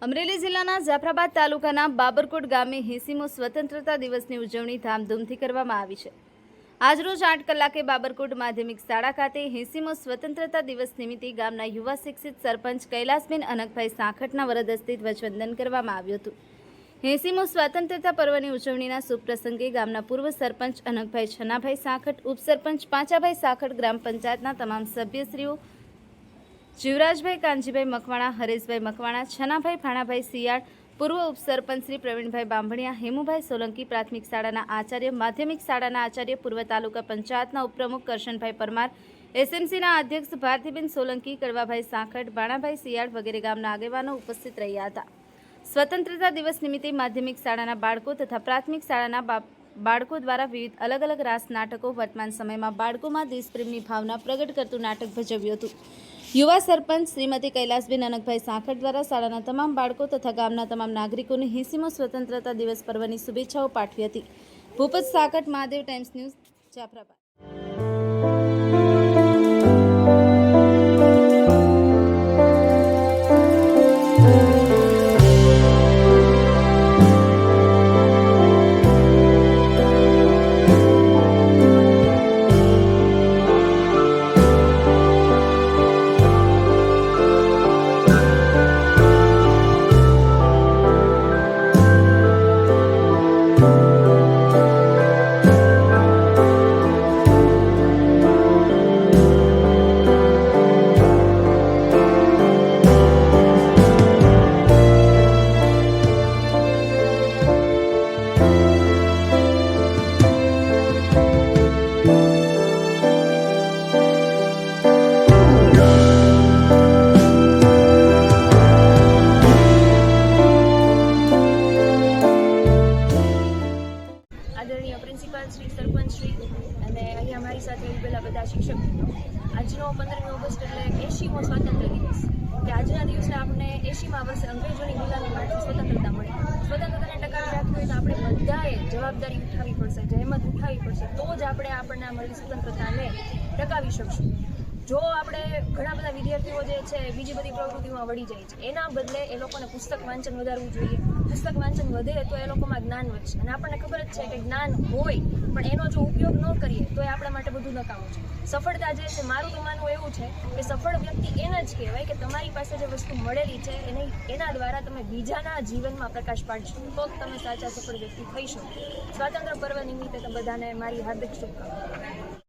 અમરેલી જિલ્લાના જાફરાબાદ તાલુકાના બાબરકોટ ગામે 80મો સ્વતંત્રતા દિવસની ઉજવણી ધામધૂમથી કરવામાં આવી છે। આજરોજ 8 કલાકે બાબરકોટ માધ્યમિક શાળા ખાતે 80મો સ્વતંત્રતા દિવસ નિમિત્તે ગામના યુવા શિક્ષિત સરપંચ કૈલાસબેન અનકભાઈ સાખટના વરદ હસ્તે ધ્વજવંદન કરવામાં આવ્યું હતું। 80મો સ્વતંત્રતા પર્વની ઉજવણીના શુભ પ્રસંગે ગામના પૂર્વ સરપંચ અનકભાઈ છનાભાઈ સાખટ, ઉપસરપંચ પાંચાભાઈ સાખટ, ગ્રામ પંચાયતના તમામ સભ્યશ્રીઓ જીવરાજભાઈ કાનજીભાઈ મકવાણા, હરેશભાઈ મકવાણા, છનાભાઈ ફાણાભાઈ સિયાળ, પૂર્વ ઉપસરપંચ શ્રી પ્રવીણભાઈ બાંભણિયા, હેમુભાઈ સોલંકી, પ્રાથમિક શાળાના આચાર્ય, માધ્યમિક શાળાના આચાર્ય, પૂર્વ તાલુકા પંચાયતના ઉપપ્રમુખ કરશનભાઈ પરમાર, એસએમસીના અધ્યક્ષ ભારતીબેન સોલંકી, કડવાભાઈ સાખટ, બાણાભાઈ સિયાળ વગેરે ગામના આગેવાનો ઉપસ્થિત રહ્યા હતા। સ્વતંત્રતા દિવસ નિમિત્તે માધ્યમિક શાળાના બાળકો તથા પ્રાથમિક શાળાના બાળકો દ્વારા વિવિધ અલગ અલગ રાસ નાટકો, વર્તમાન સમયમાં બાળકોમાં દેશપ્રેમની ભાવના પ્રગટ કરતું નાટક ભજવ્યું હતું। યુવા સરપંચ શ્રીમતી કૈલાસબેન અનકભાઈ સાખટ દ્વારા શાળાના તમામ બાળકો તથા ગામના તમામ નાગરિકોને 80મો સ્વતંત્રતા દિવસ પર્વની શુભેચ્છાઓ પાઠવી હતી। Bhupat Sakhat, Mahadev times news, Jafrabad. આદરણીય પ્રિન્સિપાલ શ્રી, સરપંચ શ્રી અને અહીંયા મારી સાથે ઉભેલા બધા શિક્ષક મિત્રો, આજનો 15મી ઓગસ્ટ એટલે 80મો સ્વાતંત્ર્ય દિવસ કે આજના દિવસે આપણે 80મા વર્ષે અંગ્રેજોની ગુલામીમાંથી સ્વતંત્રતા મળી। સ્વતંત્રતાને ટકાવી રાખવી હોય તો આપણે બધાએ જવાબદારી ઉઠાવવી પડશે, જહેમત ઉઠાવવી પડશે, તો જ આપણને મળેલી સ્વતંત્રતાને ટકાવી શકશું। જો આપણે ઘણા બધા વિદ્યાર્થીઓ જે છે બીજી બધી પ્રવૃત્તિઓમાં વળી જાય છે, એના બદલે એ લોકોને પુસ્તક વાંચન વધારવું જોઈએ। પુસ્તક વાંચન વધે તો એ લોકોમાં જ્ઞાન વધશે અને આપણને ખબર જ છે કે જ્ઞાન હોય પણ એનો જો ઉપયોગ ન કરીએ તો એ આપણા માટે બધું નકામું છે। સફળતા જે છે, મારું તો માનવું એવું છે કે સફળ વ્યક્તિ એને જ કહેવાય કે તમારી પાસે જે વસ્તુ મળેલી છે એના દ્વારા તમે બીજાના જીવનમાં પ્રકાશ પાડશો તો જ તમે સાચા સફળ વ્યક્તિ થઈ શકો। સ્વાતંત્ર્ય પર્વ નિમિત્તે બધાને મારી હાર્દિક શુભકામનાઓ।